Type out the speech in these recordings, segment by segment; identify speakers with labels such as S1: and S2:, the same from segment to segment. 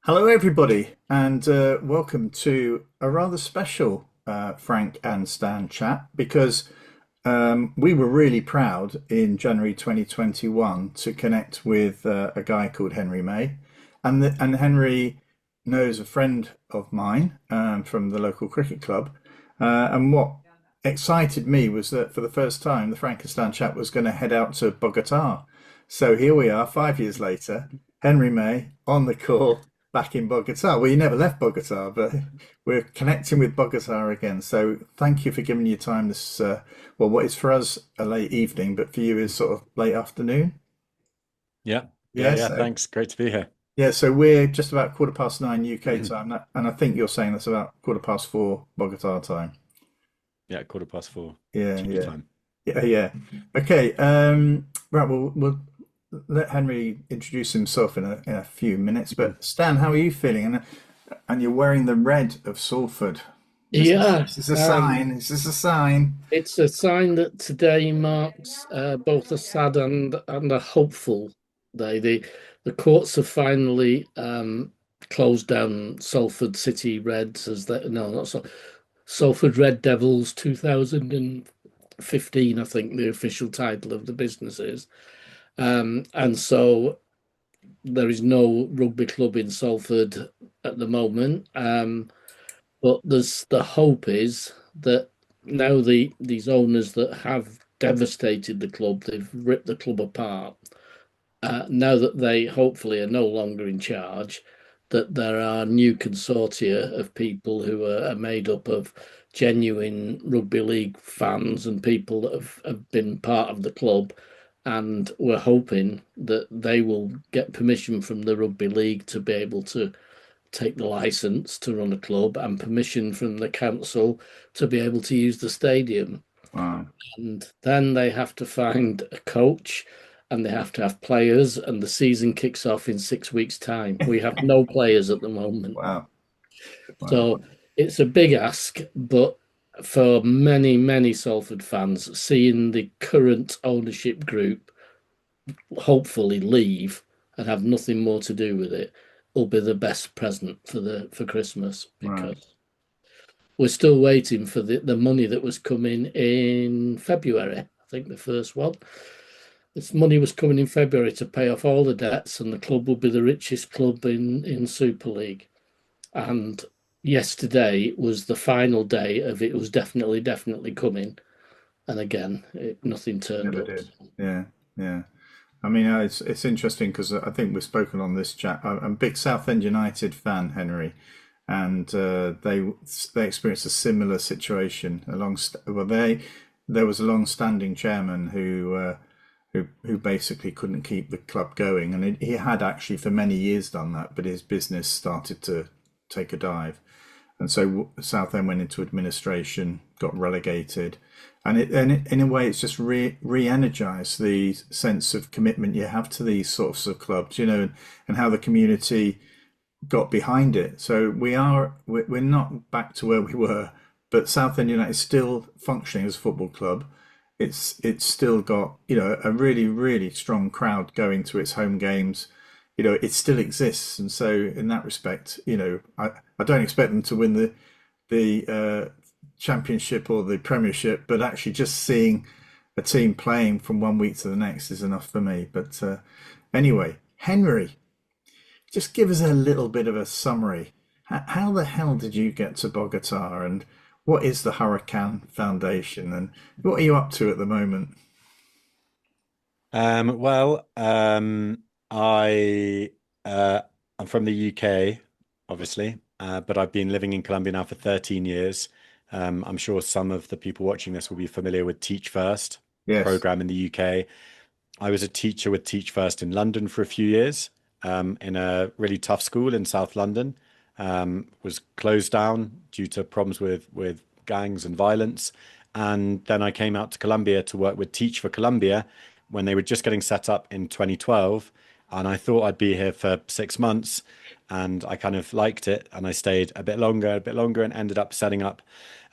S1: Hello, everybody, and welcome to a rather special Frank and Stan chat because we were really proud in January 2021 to connect with a guy called Henry May. And Henry knows a friend of mine from the local cricket club. And what excited me was that for the first time, the Frank and Stan chat was going to head out to Bogota. So here we are, 5 years later, Henry May on the call back in Bogota. Well, you never left Bogota, but we're connecting with Bogota again. So thank you for giving your time this, well, what is for us a late evening, but for you is sort of late afternoon.
S2: Yeah, yeah,
S1: Yeah,
S2: yeah.
S1: so
S2: Thanks. Great to be here.
S1: yeah, so we're just about 9:15 UK time, and I think you're saying that's about 4:15 Bogota time.
S2: Yeah, 4:15
S1: Yeah,
S2: GB
S1: yeah,
S2: time.
S1: yeah, yeah. Okay, right. Well, we'll let Henry introduce himself in a few minutes. But Stan, how are you feeling? And you're wearing the red of Salford.
S3: Yeah,
S1: Is this a sign? Is this a sign?
S3: it's a sign that today marks both a sad and a hopeful day. The courts have finally closed down Salford City Reds as they no, not so Salford Red Devils 2015, I think the official title of the business is. And so there is no rugby club in Salford at the moment. But the hope is that now these owners that have devastated the club, they've ripped the club apart. Now that they hopefully are no longer in charge, that there are new consortia of people who are made up of genuine rugby league fans and people that have been part of the club. And we're hoping that they will get permission from the rugby league to be able to take the license to run a club and permission from the council to be able to use the stadium.
S1: Wow,
S3: And then they have to find a coach and they have to have players, and the season kicks off in 6 weeks' time. We have no players at the moment.
S1: wow, wow.
S3: So it's a big ask, but for many, many Salford fans, seeing the current ownership group hopefully leave and have nothing more to do with it will be the best present for Christmas
S1: Right.
S3: because we're still waiting for the money that was coming in February. I think the first one. This money was coming in February to pay off all the debts, and the club will be the richest club in Super League. And yesterday was the final day of it was definitely coming. And again, nothing turned
S1: Never
S3: up.
S1: did. Yeah, yeah. I mean, it's interesting because I think we've spoken on this chat. I'm a big Southend United fan, Henry, and they experienced a similar situation. Well, there was a long-standing chairman who basically couldn't keep the club going, and he had actually for many years done that, but his business started to take a dive, and so Southend went into administration, got relegated, in a way it's just re-energized the sense of commitment you have to these sorts of clubs, and how the community got behind it. So we're not back to where we were, but Southend United is still functioning as a football club. It's still got a really strong crowd going to its home games. It still exists, and so in that respect, I don't expect them to win the championship or the premiership, but actually just seeing a team playing from one week to the next is enough for me. But anyway, Henry, just give us a little bit of a summary. How the hell did you get to Bogota, and what is the Huracan Foundation, and what are you up to at the moment?
S2: Well, I I'm from the UK, obviously, but I've been living in Colombia now for 13 years. I'm sure some of the people watching this will be familiar with Teach First, the
S1: Yes.
S2: program in the UK. I was a teacher with Teach First in London for a few years, in a really tough school in South London. Was closed down due to problems with gangs and violence. And then I came out to Colombia to work with Teach for Colombia when they were just getting set up in 2012. And I thought I'd be here for 6 months, and I kind of liked it. And I stayed a bit longer, and ended up setting up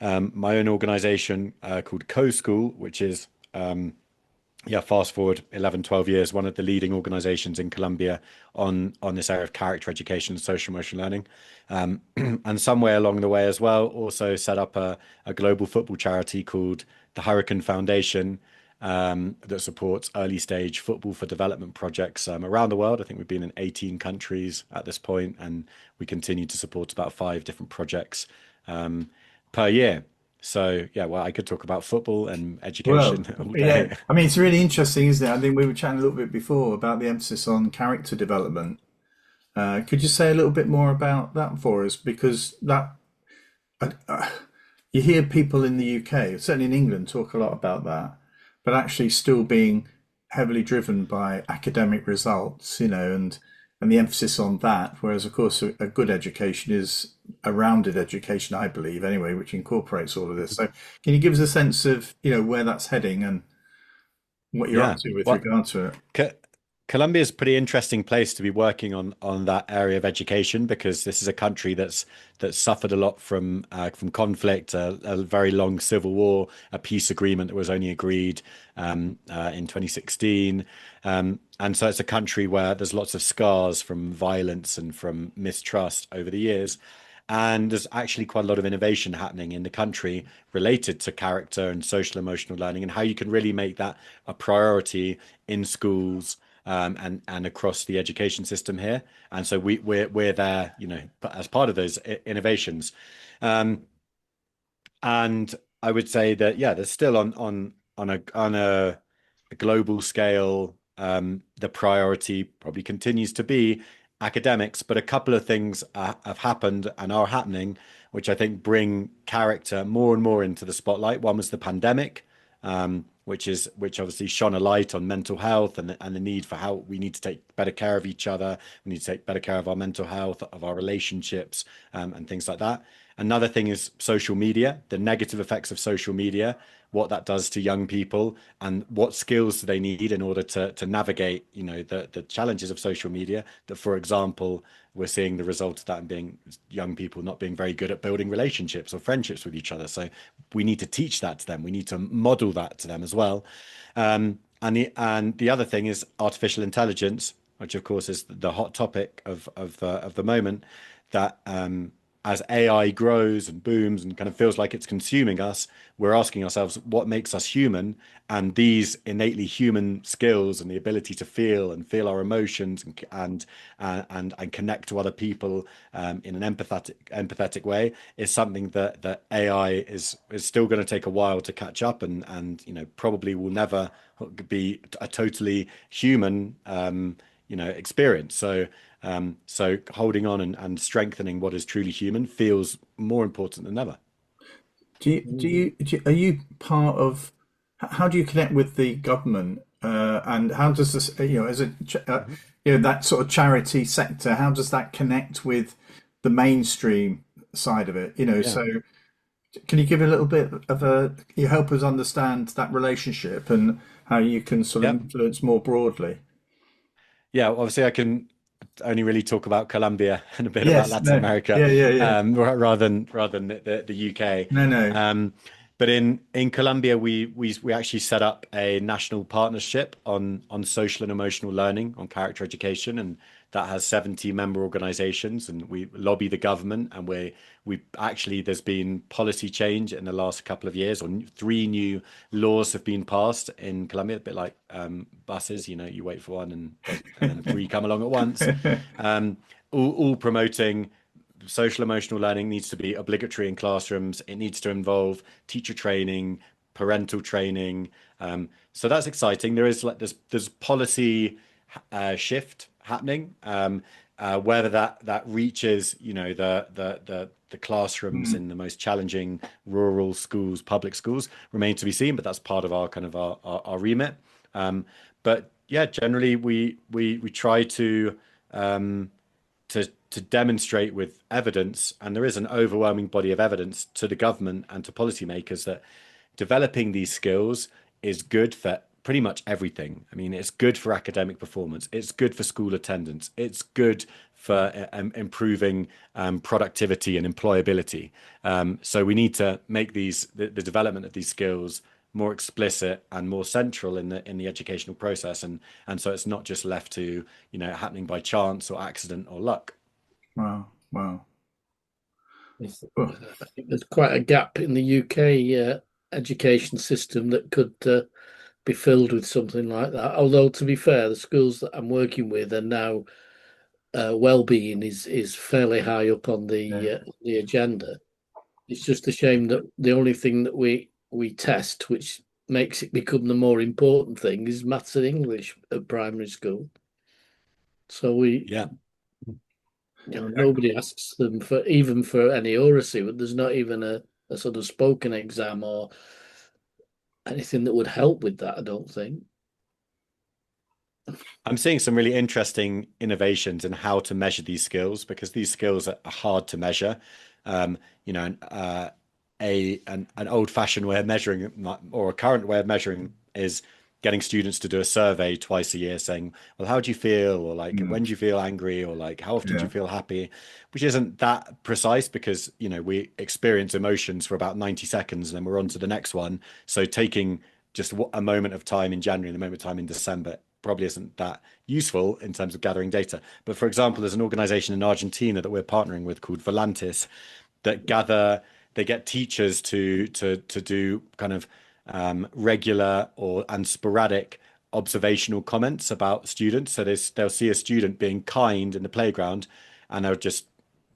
S2: my own organization called Coschool, which is yeah, fast forward 11, 12 years, one of the leading organizations in Colombia on this area of character education and social emotional learning. And somewhere along the way as well, also set up a global football charity called the Huracan Foundation, that supports early stage football for development projects around the world. I think we've been in 18 countries at this point, and we continue to support about 5 different projects per year. So yeah, well, I could talk about football and education
S1: Well,
S2: all
S1: yeah,
S2: day.
S1: I mean, it's really interesting, isn't it? I think we were chatting a little bit before about the emphasis on character development. Could you say a little bit more about that for us? Because that you hear people in the UK, certainly in England, talk a lot about that, but actually still being heavily driven by academic results, and the emphasis on that. Whereas, of course, a good education is a rounded education, I believe, anyway, which incorporates all of this. So, can you give us a sense of, where that's heading and what you're up
S2: Yeah.
S1: to with
S2: Well,
S1: regard to it?
S2: Co Colombia is a pretty interesting place to be working on that area of education, because this is a country that's suffered a lot from conflict, a very long civil war, a peace agreement that was only agreed in 2016, and so it's a country where there's lots of scars from violence and from mistrust over the years. And there's actually quite a lot of innovation happening in the country related to character and social emotional learning, and how you can really make that a priority in schools, and across the education system here. And so we're there, as part of those innovations. Um, and I would say that, yeah, there's still on a global scale, the priority probably continues to be academics, but a couple of things have happened and are happening, which I think bring character more and more into the spotlight. One was the pandemic, which obviously shone a light on mental health, and the need for how we need to take better care of each other. We need to take better care of our mental health, of our relationships, and things like that. Another thing is social media, the negative effects of social media, what that does to young people, and what skills do they need in order to navigate, the challenges of social media. That, for example, we're seeing the result of that in being young people not being very good at building relationships or friendships with each other. So we need to teach that to them. We need to model that to them as well. And the other thing is artificial intelligence, which of course is the hot topic of the moment. That as AI grows and booms and kind of feels like it's consuming us, we're asking ourselves what makes us human, and these innately human skills and the ability to feel our emotions, and connect to other people in an empathetic way, is something that AI is still going to take a while to catch up, and probably will never be a totally human experience. So holding on and strengthening what is truly human feels more important than ever.
S1: Are you part of? How do you connect with the government? And how does this, as that sort of charity sector, how does that connect with the mainstream side of it?
S2: Yeah.
S1: So can you give a little bit of you help us understand that relationship and how you can sort of
S2: Yep.
S1: influence more broadly?
S2: Yeah. Obviously, I can only really talk about Colombia and a bit about
S1: Yes,
S2: Latin
S1: no,
S2: America,
S1: yeah, yeah, yeah.
S2: rather than the UK.
S1: No, no.
S2: But in Colombia, we actually set up a national partnership on social and emotional learning, on character education, and that has 70 member organizations, and we lobby the government, and we actually, there's been policy change in the last couple of years, or 3 new laws have been passed in Colombia, a bit like buses, you wait for one, and then 3 come along at once, all promoting social emotional learning needs to be obligatory in classrooms. It needs to involve teacher training, parental training. So that's exciting. There's policy shift happening. Whether that reaches, the classrooms in the most challenging rural schools, public schools, remains to be seen. But that's part of our remit. But yeah, generally we try to demonstrate with evidence, and there is an overwhelming body of evidence to the government and to policymakers, that developing these skills is good for pretty much everything. I mean, it's good for academic performance, it's good for school attendance, it's good for improving productivity and employability. So we need to make the development of these skills more explicit and more central in the educational process, and so it's not just left to, happening by chance or accident or luck.
S1: Wow. Wow. Well,
S3: I think there's quite a gap in the UK education system that could be filled with something like that. Although, to be fair, the schools that I'm working with are now well-being is fairly high up on
S1: yeah.
S3: the agenda. It's just a shame that the only thing that we test, which makes it become the more important thing, is maths and English at primary school. So
S2: Yeah.
S3: nobody asks them for even for any oracy. There's not even a sort of spoken exam or anything that would help with that, I don't think.
S2: I'm seeing some really interesting innovations in how to measure these skills, because these skills are hard to measure. Um, you know, an old-fashioned way of measuring, or a current way of measuring, is getting students to do a survey twice a year saying, well, how do you feel? Or like,
S1: Mm,
S2: when do you feel angry? Or like, how often do
S1: yeah.
S2: you feel happy? Which isn't that precise, because, we experience emotions for about 90 seconds and then we're on to the next one. So taking just a moment of time in January and a moment of time in December probably isn't that useful in terms of gathering data. But for example, there's an organization in Argentina that we're partnering with called Volantis that they get teachers to do kind of regular and sporadic observational comments about students. So they'll see a student being kind in the playground, and they'll just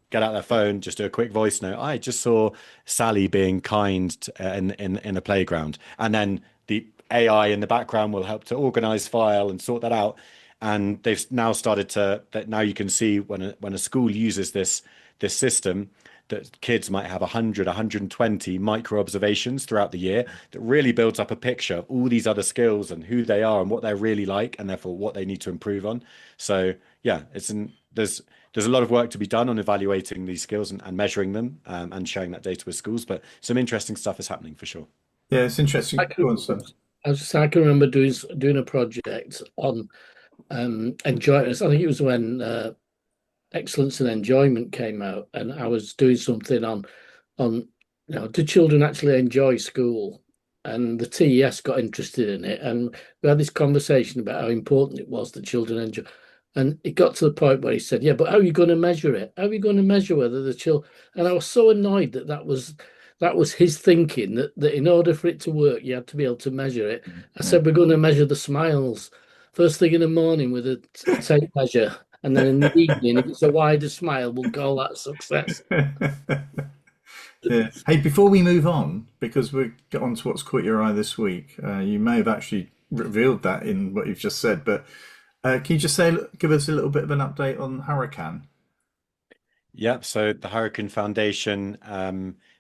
S2: get out their phone, just do a quick voice note. I just saw Sally being kind in the playground, and then the AI in the background will help to organize file and sort that out. And they've now started that now you can see when a school uses this system, that kids might have 100, 120 micro observations throughout the year that really builds up a picture of all these other skills and who they are and what they're really like, and therefore what they need to improve on. So yeah, there's a lot of work to be done on evaluating these skills and measuring them, and sharing that data with schools, but some interesting stuff is happening for sure.
S1: Yeah, it's
S3: I
S1: interesting. Go on,
S3: can,
S1: son.
S3: I can remember doing a project on enjoyment. I think it was when excellence and enjoyment came out, and I was doing something on do children actually enjoy school? And the TES got interested in it, and we had this conversation about how important it was that children enjoy. And it got to the point where he said, "Yeah, but how are you going to measure it? How are you going to measure whether the children?" And I was so annoyed that was his thinking, that in order for it to work, you had to be able to measure it. I
S1: Yeah.
S3: said, "We're going to measure the smiles first thing in the morning with a tape measure, and then in the evening, if it's a wider smile, we'll call that success."
S1: Yeah. Hey, before we move on, because we get on to what's caught your eye this week, you may have actually revealed that in what you've just said, but can you just give us a little bit of an update on Huracan?
S2: Yep. So the Huracan Foundation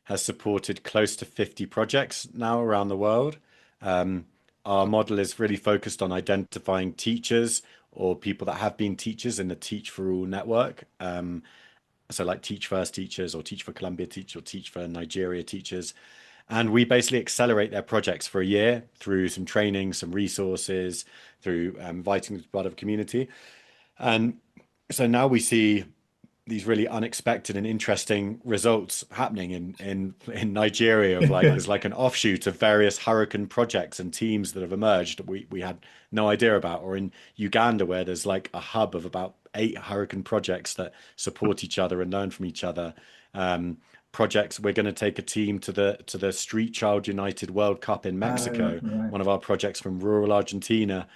S2: has supported close to 50 projects now around the world. Our model is really focused on identifying teachers or people that have been teachers in the Teach for All network. So like Teach First teachers, or Teach for Colombia teachers, or Teach for Nigeria teachers. And we basically accelerate their projects for a year through some training, some resources, through inviting them to be part of a community. And so now we see these really unexpected and interesting results happening in Nigeria, of like, there's like an offshoot of various Huracan projects and teams that have emerged that we had no idea about, or in Uganda, where there's like a hub of about 8 Huracan projects that support each other and learn from each other. Projects, we're going to take a team to the Street Child United World Cup in Mexico.
S1: Right.
S2: One of our projects from rural Argentina,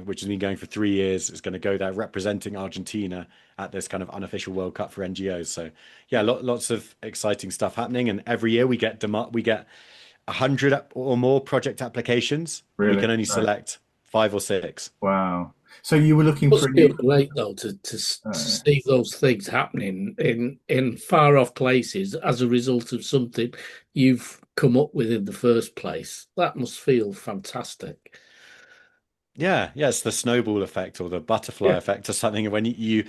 S2: which has been going for 3 years, is going to go there representing Argentina at this kind of unofficial World Cup for NGOs. So yeah, lots of exciting stuff happening, and every year we get 100 or more project applications, and we
S1: Really?
S2: can only
S1: Right.
S2: select 5 or 6.
S1: Wow. So you were looking for
S3: Must
S1: a
S3: feel
S1: new.
S3: great though to
S1: Uh,
S3: see those things happening in far off places as a result of something you've come up with in the first place. That must feel fantastic.
S2: Yeah, yeah, it's the snowball effect or the butterfly
S1: yeah.
S2: effect or something. When you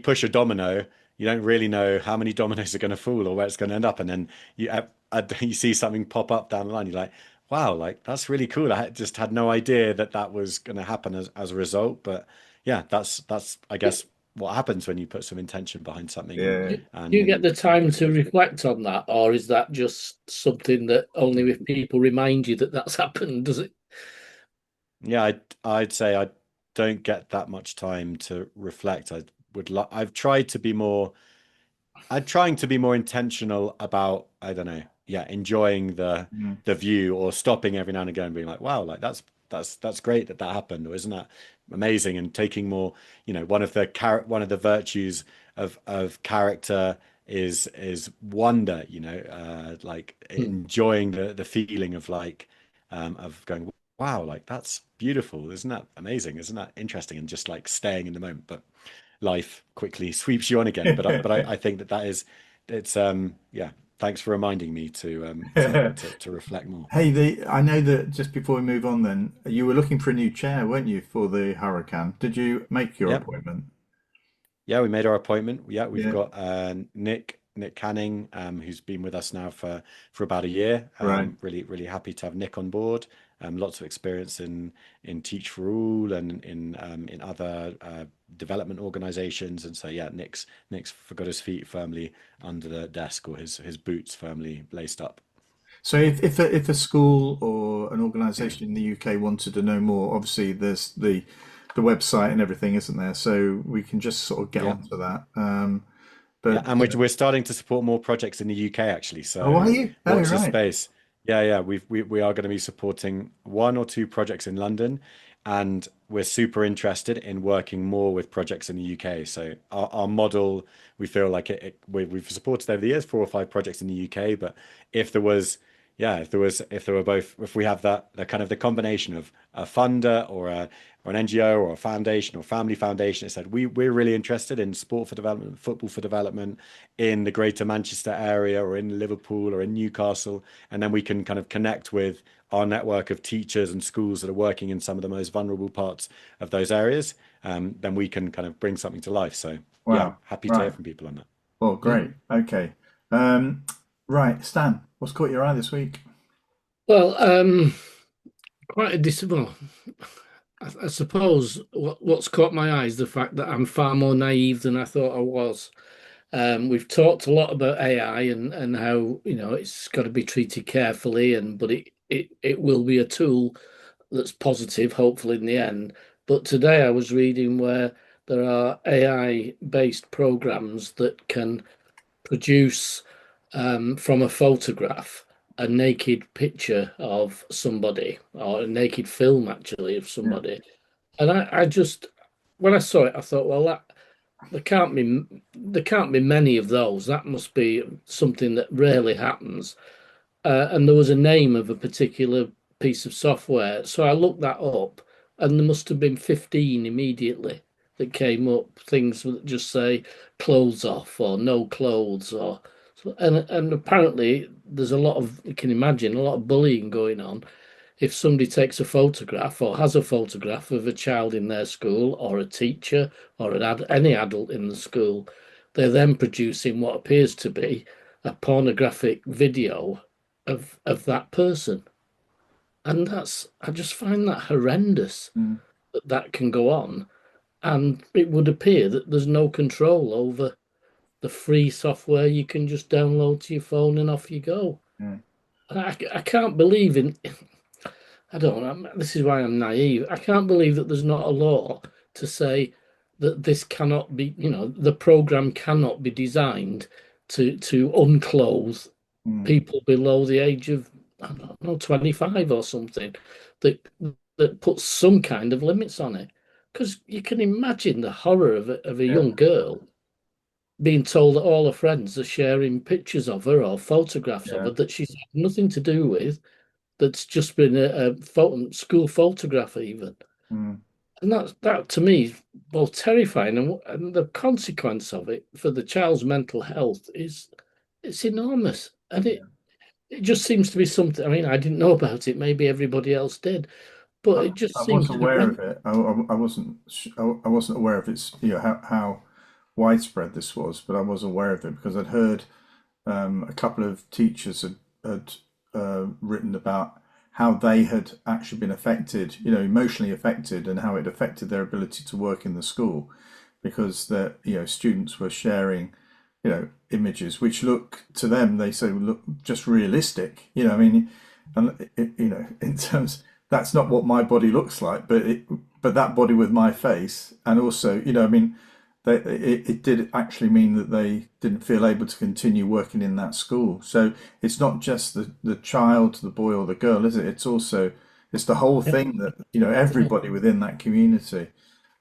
S2: push a domino, you don't really know how many dominoes are going to fall or where it's going to end up, and then you see something pop up down the line. You're like, wow, like that's really cool. Just had no idea that was going to happen as a result. But yeah, that's I guess what happens when you put some intention behind something.
S1: Yeah.
S3: Do you
S2: And
S3: get the time to reflect on that, or is that just something that only if people remind you that that's happened, does it?
S2: yeah, I'd say I don't get that much time to reflect. I've tried to be more I'm trying to be more intentional about, I don't know, yeah, enjoying
S1: Mm.
S2: the view, or stopping every now and again and being like, wow, like that's great that that happened, or isn't that amazing? And taking more, one of the virtues of character is wonder, like
S3: Hmm.
S2: enjoying the feeling of going, wow, like that's beautiful, isn't that amazing? Isn't that interesting? And just like staying in the moment. But life quickly sweeps you on again. But I think that is it's yeah. Thanks for reminding me to reflect more.
S1: Hey, I know that just before we move on, then you were looking for a new chair, weren't you, for the Huracan? Did you make your
S2: Yeah,
S1: appointment?
S2: yeah. We made our appointment. Yeah, we've
S1: Yeah,
S2: got Nick Canning, who's been with us now for about a year.
S1: right.
S2: Really happy to have Nick on board. Lots of experience in Teach for All and in other development organizations. And so yeah, Nick's got his feet firmly under the desk, or his boots firmly laced up.
S1: So if a school or an organisation in the UK wanted to know more, obviously there's the website and everything, isn't there? So we can just sort of get
S2: Yeah.
S1: onto that.
S2: Yeah,
S1: But
S2: and we're starting to support more projects in the UK actually.
S1: oh, are
S2: So
S1: you? Oh,
S2: watch this
S1: right.
S2: space. Yeah. We are going to be supporting one or two projects in London, and we're super interested in working more with projects in the UK. So our model, we feel like we've supported over the years 4 or 5 projects in the UK, but if there was, yeah, if there were both, if we have that the kind of the combination of a funder or an NGO or a foundation or family foundation that said we're really interested in sport for development, football for development in the Greater Manchester area or in Liverpool or in Newcastle, and then we can kind of connect with our network of teachers and schools that are working in some of the most vulnerable parts of those areas, then we can kind of bring something to life. So yeah,
S1: Wow.
S2: happy to hear
S1: Right.
S2: from people on that.
S1: Well,
S3: Yeah.
S1: great. Okay. Um, right, Stan, what's caught your eye this week?
S3: Well, quite a well, I suppose what's caught my eye is the fact that I'm far more naive than I thought I was. We've talked a lot about AI and how it's got to be treated carefully, but it will be a tool that's positive, hopefully in the end. But today I was reading where there are AI based programs that can produce from a photograph a naked picture of somebody, or a naked film actually of
S1: Yeah.
S3: somebody. And I just, when I saw it, I thought, well, there can't be many of those. That must be something that rarely happens. And there was a name of a particular piece of software. So I looked that up, and there must have been 15 immediately that came up. Things that just say clothes off or no clothes, or and apparently there's a lot of, you can imagine, a lot of bullying going on. If somebody takes a photograph or has a photograph of a child in their school, or a teacher, or any adult in the school, they're then producing what appears to be a pornographic video of that person. And I just find that horrendous
S1: Mm,
S3: that that can go on. And it would appear that there's no control over the free software you can just download to your phone and off you go.
S1: yeah.
S3: And I can't believe in, I don't know, this is why I'm naive. I can't believe that there's not a law to say that this cannot be, the program cannot be designed to unclothe
S1: Mm,
S3: people below the age of, I don't know, 25 or something, that that puts some kind of limits on it. Because you can imagine the horror of a
S1: yeah.
S3: young girl being told that all her friends are sharing pictures of her or photographs of
S1: Yeah.
S3: her that she's had nothing to do with, that's just been a school photograph even.
S1: Mm,
S3: And that to me is both terrifying, and the consequence of it for the child's mental health is, it's enormous. And it just seems to be something. I mean, I didn't know about it. Maybe everybody else did, but it
S1: I
S3: just
S1: was
S3: seems
S1: aware
S3: horrendous.
S1: of it. I wasn't I wasn't aware of its how widespread this was, but I was aware of it because I'd heard a couple of teachers had written about how they had actually been affected, emotionally affected, and how it affected their ability to work in the school because students were sharing images which look to them, they say, look just realistic. I mean, and in terms, that's not what my body looks like, but that body with my face, and also, I mean, it did actually mean that they didn't feel able to continue working in that school. So it's not just the child, the boy or the girl, is it? It's the whole thing that, everybody within that community.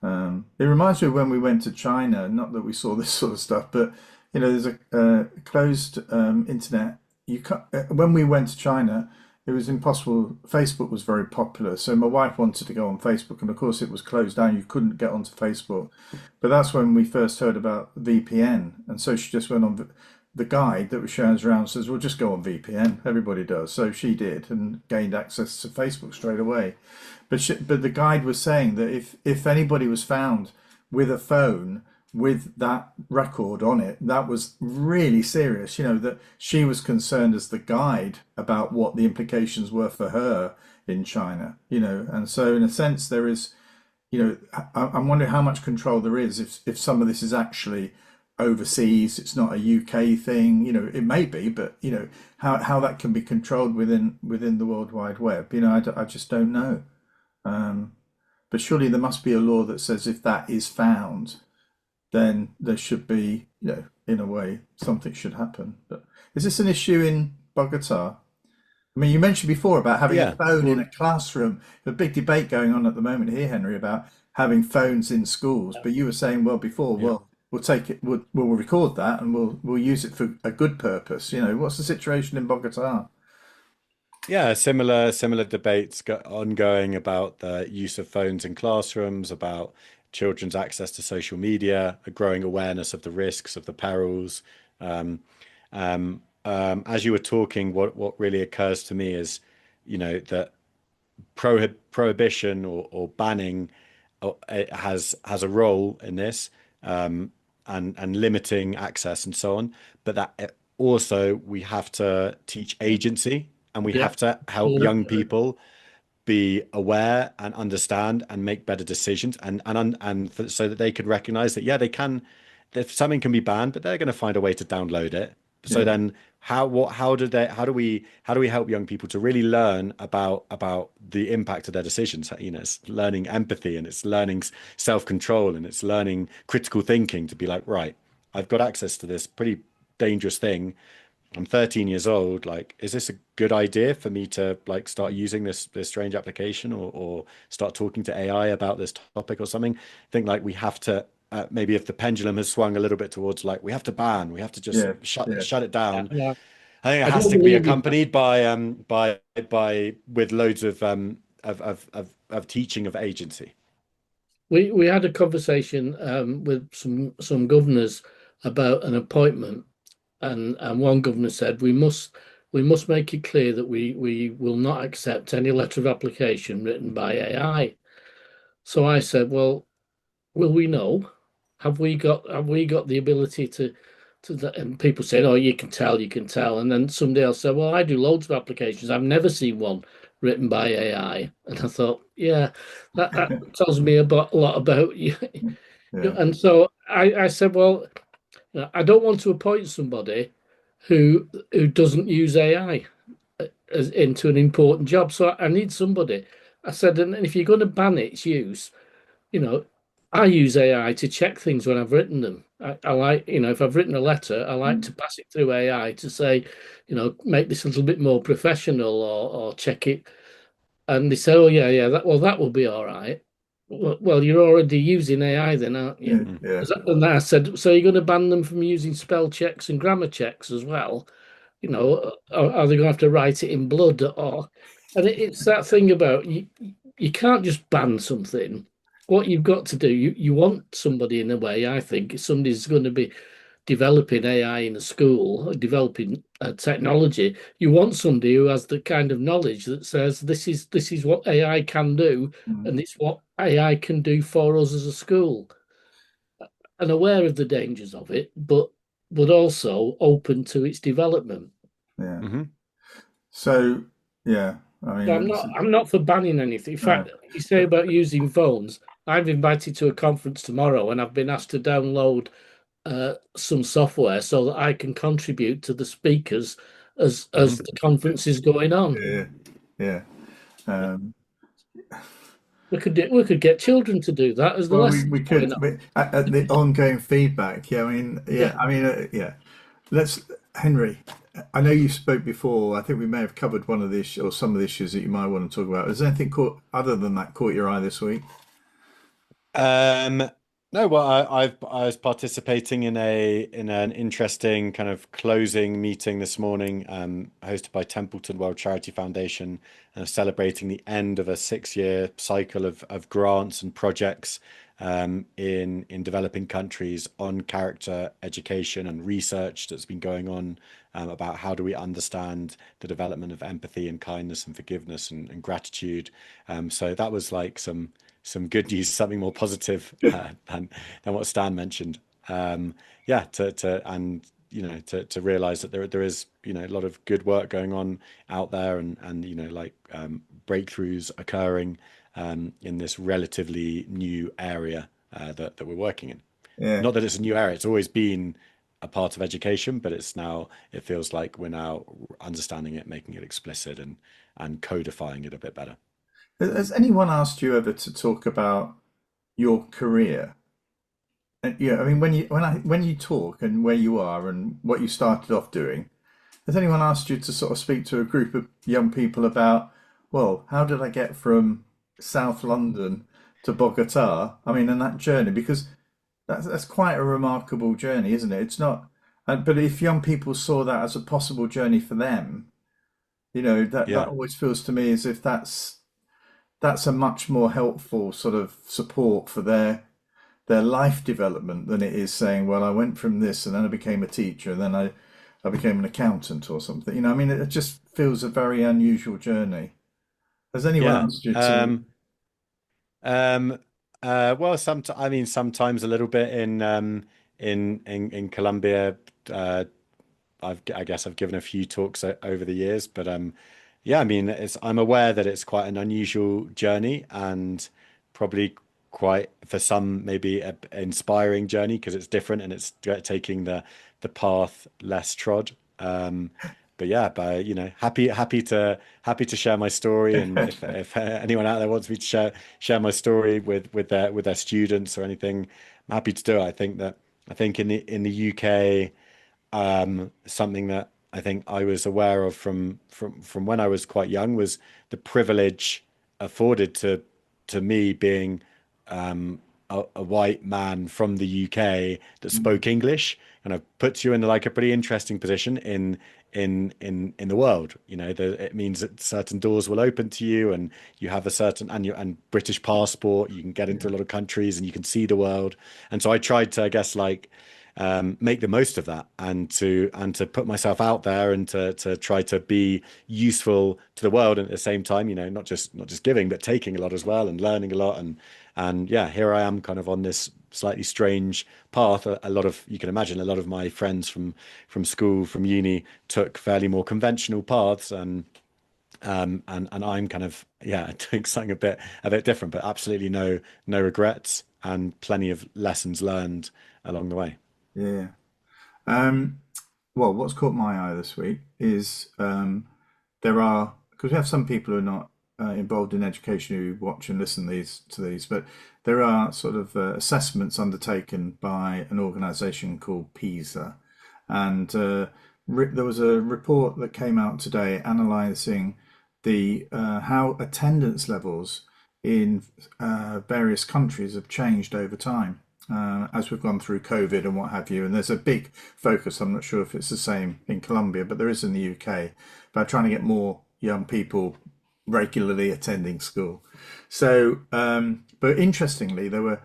S1: It reminds me of when we went to China, not that we saw this sort of stuff, but there's a closed internet. When we went to China, it was impossible. Facebook was very popular, so my wife wanted to go on Facebook, and of course it was closed down. You couldn't get onto Facebook. But that's when we first heard about VPN, and so she just went on. The guide that was showing us around says, "Well, just go on VPN. Everybody does." So she did and gained access to Facebook straight away. But the guide was saying that if anybody was found with a phone with that record on it, that was really serious. That she was concerned as the guide about what the implications were for her in China. And so in a sense there is, I'm wondering how much control there is if some of this is actually overseas. It's not a UK thing. It may be, but how that can be controlled within the World Wide Web. I just don't know. But surely there must be a law that says if that is found, then there should be, in a way, something should happen. But is this an issue in Bogotá? I mean, you mentioned before about having a phone in a classroom. There's a big debate going on at the moment here, Henry, about having phones in schools. But you were saying, well, before, we'll take it, we'll record that, and we'll use it for a good purpose. What's the situation in Bogotá?
S2: Yeah, similar debates ongoing about the use of phones in classrooms, about children's access to social media, a growing awareness of the risks, of the perils. As you were talking, what really occurs to me is, that prohibition or banning it has a role in this, and limiting access and so on. But that also we have to teach agency, and we have to help young people be aware and understand and make better decisions, so that they could recognize that they can, if something can be banned, but they're going to find a way to download it. So then how do we help young people to really learn about the impact of their decisions? It's learning empathy, and it's learning self-control, and it's learning critical thinking to be like, right, I've got access to this pretty dangerous thing. I'm 13 years old. Like, is this a good idea for me to start using this strange application, or start talking to AI about this topic or something? I think we have to, maybe if the pendulum has swung a little bit towards we have to ban, we have to just shut it down.
S3: Yeah.
S2: I think it has to be accompanied by with loads of teaching of agency.
S3: We had a conversation with some governors about an appointment, and one governor said we must make it clear that we will not accept any letter of application written by AI. So I said, well, will we know? Have we got the ability to and people said, oh, you can tell. And then somebody else said, well, I do loads of applications. I've never seen one written by AI. And I thought, yeah, that tells me a lot about you. And so I said, well, I don't want to appoint somebody who doesn't use AI as into an important job. So I need somebody. I said, and if you're going to ban its use, I use AI to check things when I've written them. I like, if I've written a letter, I like to pass it through AI to say, make this a little bit more professional, or check it. And they say, oh yeah, that will be all right. Well, you're already using AI then, aren't you?
S1: Yeah.
S3: And I said, so you're going to ban them from using spell checks and grammar checks as well? Are they going to have to write it in blood? And it's that thing about you can't just ban something. What you've got to do, you want somebody, in a way, I think, if somebody's going to be developing AI in a school, developing technology, you want somebody who has the kind of knowledge that says this is what AI can do, and it's what AI can do for us as a school, and aware of the dangers of it, but also open to its development.
S1: Yeah.
S2: Mm-hmm.
S1: So yeah, I mean,
S3: So I'm not for banning anything. In fact, you say about using phones. I'm invited to a conference tomorrow, and I've been asked to download some software so that I can contribute to the speakers as the conference is going on.
S1: Yeah, yeah. Um,
S3: We could get children to do that as the
S1: well,
S3: lessons
S1: we
S3: going
S1: could
S3: on.
S1: at the ongoing feedback. Yeah, I mean,
S3: Yeah.
S1: yeah. Let's, Henry. I know you spoke before. I think we may have covered one of the issues or some of the issues that you might want to talk about. Has anything caught other than that caught your eye this week?
S2: Um, no, well, I was participating in an interesting kind of closing meeting this morning, hosted by Templeton World Charity Foundation, celebrating the end of a 6-year cycle of grants and projects in developing countries on character education and research that's been going on about how do we understand the development of empathy and kindness and forgiveness and gratitude. So that was like some good news, something more positive than what Stan mentioned. Yeah, to realize that there is a lot of good work going on out there, and breakthroughs occurring in this relatively new area that we're working in.
S1: Yeah,
S2: Not that it's a new area; it's always been a part of education, but it feels like we're now understanding it, making it explicit, and codifying it a bit better.
S1: has anyone asked you ever to talk about your career? And yeah, I mean, when you talk and where you are and what you started off doing, has anyone asked you to sort of speak to a group of young people about, well, how did I get from South London to Bogotá? I mean, and that journey, because that's quite a remarkable journey, isn't it? It's not, but if young people saw that as a possible journey for them, that
S2: Yeah.
S1: always feels to me as if that's a much more helpful sort of support for their life development than it is saying, well, I went from this and then I became a teacher and then I became an accountant or something. I mean, it just feels a very unusual journey. Has anyone
S2: Yeah.
S1: asked you to?
S2: Um, well, I mean, sometimes a little bit in Colombia. Uh, I guess I've given a few talks over the years, but yeah, I mean, I'm aware that it's quite an unusual journey and probably quite for some maybe a inspiring journey because it's different and it's taking the path less trod. But yeah, but happy to share my story, and if anyone out there wants me to share my story with their students or anything, I'm happy to do it. I think in the UK, something that I think I was aware of from when I was quite young was the privilege afforded to me being a white man from the UK that spoke English, and it puts you in like a pretty interesting position in the world. It means that certain doors will open to you, and you have a certain and British passport. You can get into a lot of countries, and you can see the world. And so I tried to, I guess, like make the most of that, and to put myself out there, and to try to be useful to the world, and at the same time, not just giving, but taking a lot as well, and learning a lot, and yeah, here I am, kind of on this slightly strange path. A lot of, you can imagine, a lot of my friends from school, from uni, took fairly more conventional paths, and I'm kind of, yeah, doing something a bit different, but absolutely no regrets, and plenty of lessons learned along the way.
S1: Yeah. Um, well, what's caught my eye this week is there are, because we have some people who are not involved in education who watch and listen to these, but there are sort of assessments undertaken by an organisation called PISA, and there was a report that came out today analysing the how attendance levels in various countries have changed over time as we've gone through COVID and what have you. And there's a big focus, I'm not sure if it's the same in Colombia, but there is in the UK, about trying to get more young people regularly attending school. So, but interestingly, there were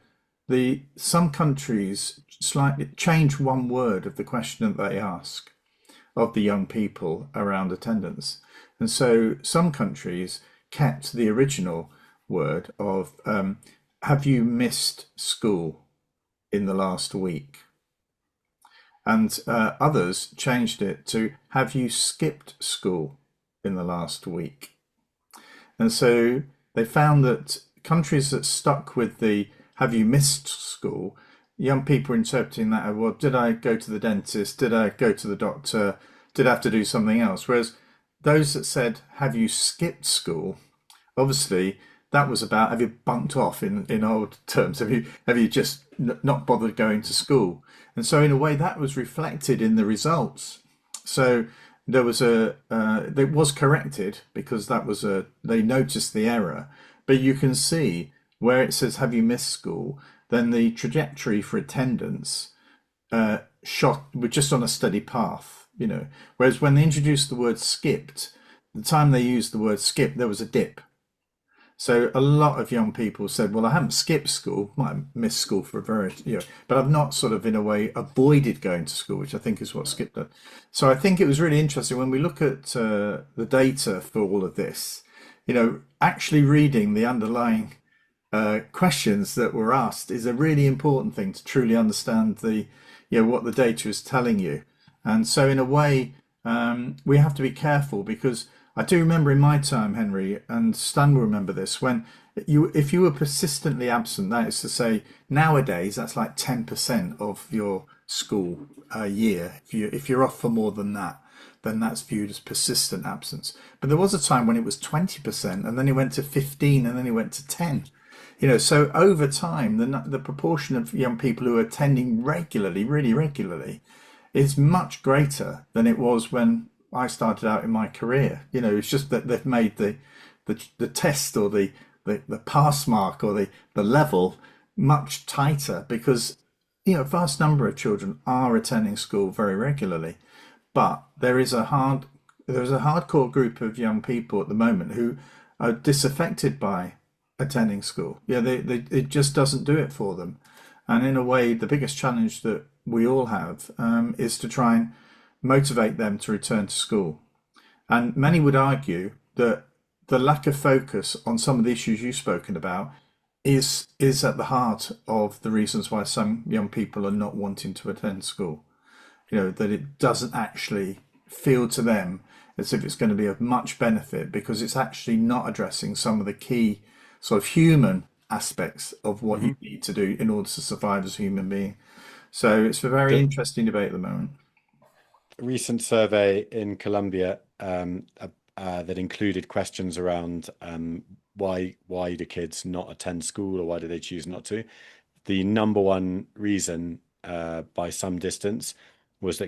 S1: some countries slightly changed one word of the question that they ask of the young people around attendance. And so some countries kept the original word of have you missed school in the last week? And others changed it to have you skipped school in the last week? And so they found that countries that stuck with the "have you missed school," young people are interpreting that as, well, did I go to the dentist? Did I go to the doctor? Did I have to do something else? Whereas those that said, "have you skipped school?" obviously that was about, have you bunked off in old terms? Have you just not bothered going to school? And so in a way that was reflected in the results. So there was it was corrected because they noticed the error, but you can see where it says, have you missed school? Then the trajectory for attendance we're just on a steady path, Whereas when they introduced the word skipped, the time they used the word skip, there was a dip. So a lot of young people said, well, I haven't skipped school, might have missed school for a but I've not sort of in a way avoided going to school, which I think is what skip did. So I think it was really interesting when we look at the data for all of this, actually reading the underlying questions that were asked is a really important thing to truly understand what the data is telling you. And so in a way, we have to be careful, because I do remember in my time, Henry, and Stan will remember this, if you were persistently absent, that is to say, nowadays that's like 10% of your school year. If you're off for more than that, then that's viewed as persistent absence. But there was a time when it was 20%, and then it went to 15, and then it went to 10. So over time, the proportion of young people who are attending regularly, really regularly, is much greater than it was when I started out in my career. It's just that they've made the test or the pass mark or the level much tighter, because a vast number of children are attending school very regularly, but there is a hardcore group of young people at the moment who are disaffected by attending school. It just doesn't do it for them. And in a way, the biggest challenge that we all have is to try and motivate them to return to school. And many would argue that the lack of focus on some of the issues you've spoken about is at the heart of the reasons why some young people are not wanting to attend school. That it doesn't actually feel to them as if it's going to be of much benefit, because it's actually not addressing some of the key sort of human aspects of what you need to do in order to survive as a human being. So it's a very interesting debate at the moment.
S2: A recent survey in Colombia that included questions around why do kids not attend school, or why do they choose not to? The number one reason by some distance was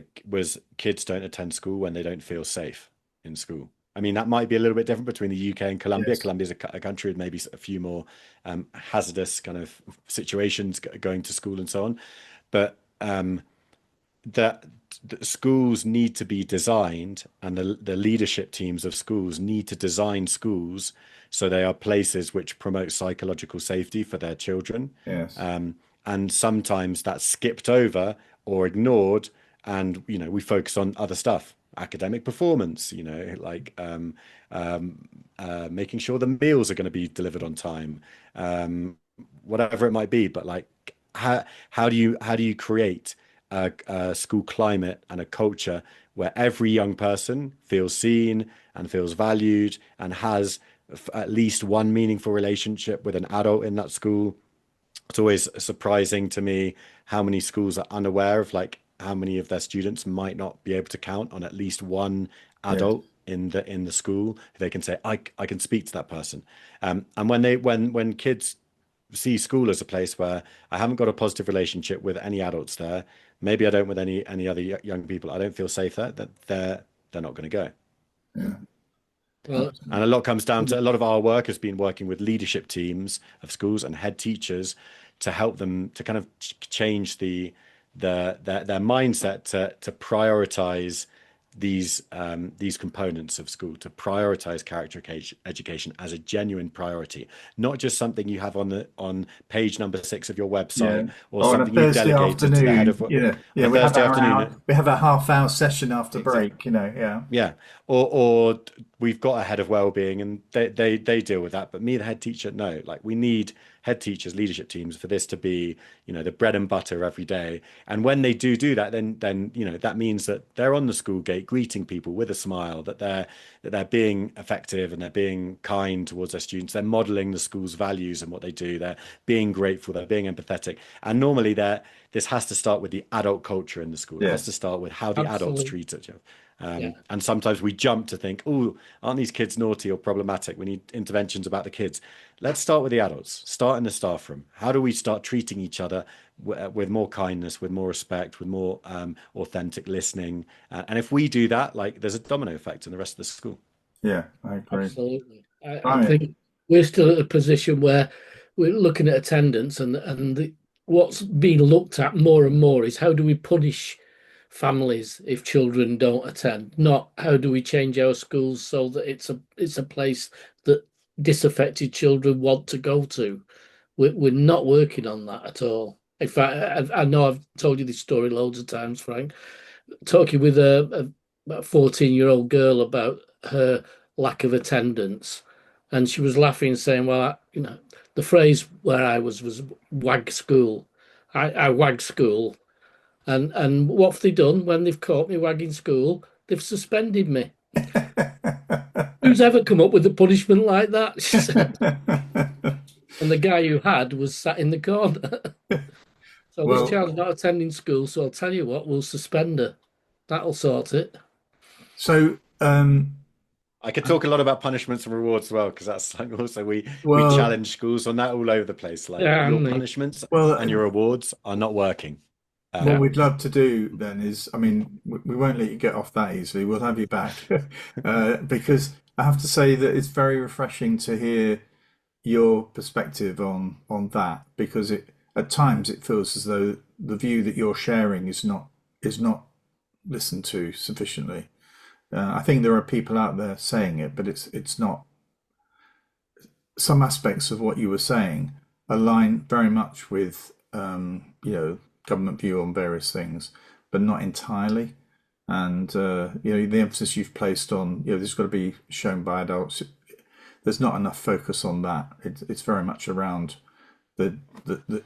S2: kids don't attend school when they don't feel safe in school. I mean, that might be a little bit different between the UK and Colombia.
S1: Yes.
S2: Colombia is a country with maybe a few more hazardous kind of situations going to school and so on. But that schools need to be designed, and the leadership teams of schools need to design schools so they are places which promote psychological safety for their children.
S1: Yes.
S2: And sometimes that's skipped over or ignored, and we focus on other stuff. Academic performance, like making sure the meals are going to be delivered on time, whatever it might be. But like, how do you create a school climate and a culture where every young person feels seen and feels valued and has at least one meaningful relationship with an adult in that school? It's always surprising to me how many schools are unaware of how many of their students might not be able to count on at least one adult in the school. They can say, I can speak to that person. And when kids see school as a place where I haven't got a positive relationship with any adults there, maybe I don't with any other young people, I don't feel safe there, that they're not going to go.
S1: Yeah.
S3: Well,
S2: And a lot comes down to, a lot of our work has been working with leadership teams of schools and head teachers to help them to kind of change their mindset to prioritize these components of school, to prioritize character education as a genuine priority, not just something you have on page number 6 of your website, or something you delegated to the head of
S1: Thursday afternoon. We have a half-hour session after break,
S2: or we've got a head of well-being, and they deal with that. But me, the head teacher, no. Like, we need head teachers, leadership teams for this to be, the bread and butter every day. And when they do that, then that means that they're on the school gate greeting people with a smile, that they're being effective and they're being kind towards their students. They're modeling the school's values and what they do. They're being grateful. They're being empathetic. And normally, this has to start with the adult culture in the school. It has to start with how the adults
S3: Absolutely.
S2: treat each other. And sometimes we jump to think, oh, aren't these kids naughty or problematic? We need interventions about the kids. Let's start with the adults. Start in the staff room. How do we start treating each other with more kindness, with more respect, with more authentic listening? And if we do that, like, there's a domino effect in the rest of the school.
S1: Yeah, I agree.
S3: Absolutely. I think we're still at a position where we're looking at attendance, and what's being looked at more and more is how do we punish families if children don't attend, not how do we change our schools so that it's a place that disaffected children want to go to. We're not working on that at all. In fact, I know I've told you this story loads of times, Frank, talking with a 14-year-old girl about her lack of attendance, and she was laughing, saying, "Well, the phrase where I was wag school. I wag school, and what have they done when they've caught me wagging school? They've suspended me." Who's ever come up with a punishment like that? She said. And the guy who had was sat in the corner. So this child's not attending school, so I'll tell you what, we'll suspend her. That'll sort it.
S1: So
S2: I could talk a lot about punishments and rewards as well, because that's like also we challenge schools on that all over the place. Like, your punishments and your rewards are not working.
S1: What we'd love to do then is, I mean, we won't let you get off that easily. We'll have you back because I have to say that it's very refreshing to hear your perspective on that, because at times it feels as though the view that you're sharing is not listened to sufficiently. I think there are people out there saying it, but it's not. Some aspects of what you were saying align very much with government view on various things, but not entirely. And the emphasis you've placed on this has got to be shown by adults. There's not enough focus on that. It's very much around the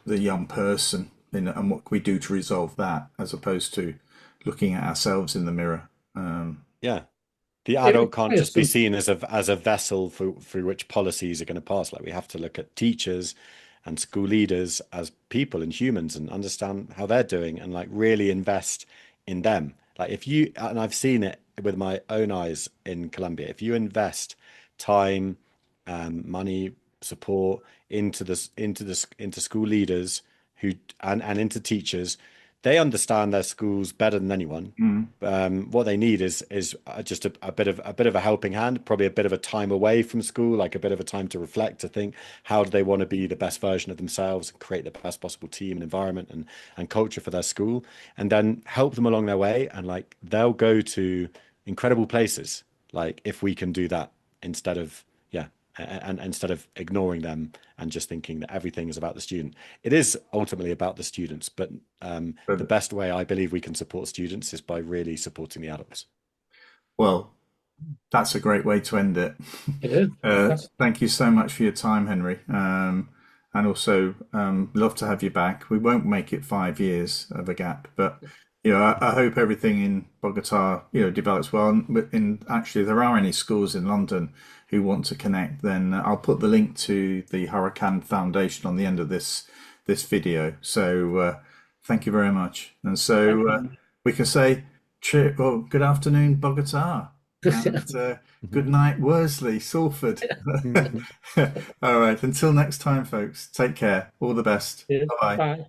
S1: young person and what we do to resolve that, as opposed to looking at ourselves in the mirror.
S2: The adult can't just be seen as a vessel through which policies are going to pass. Like, we have to look at teachers and school leaders as people and humans and understand how they're doing, and like really invest in them. Like, and I've seen it with my own eyes in Colombia, if you invest time, money, support into school leaders and into teachers, they understand their schools better than anyone. What they need is just a bit of a helping hand, probably a bit of a time away from school, like a bit of a time to reflect, to think, how do they want to be the best version of themselves and create the best possible team and environment and culture for their school, and then help them along their way. And like, they'll go to incredible places, like, if we can do that instead of ignoring them and just thinking that everything is about the student. It is ultimately about the students, but the best way I believe we can support students is by really supporting the adults.
S1: Well, that's a great way to end it.
S3: It is.
S1: Thank you so much for your time, Henry. And also, love to have you back. We won't make it 5 years of a gap, but I hope everything in Bogotá develops well. And actually, if there are any schools in London who want to connect, then I'll put the link to the Huracan Foundation on the end of this video. So thank you very much. And so we can say, good afternoon, Bogotá. And good night, Worsley, Salford. All right, until next time, folks, take care. All the best.
S3: Bye-bye.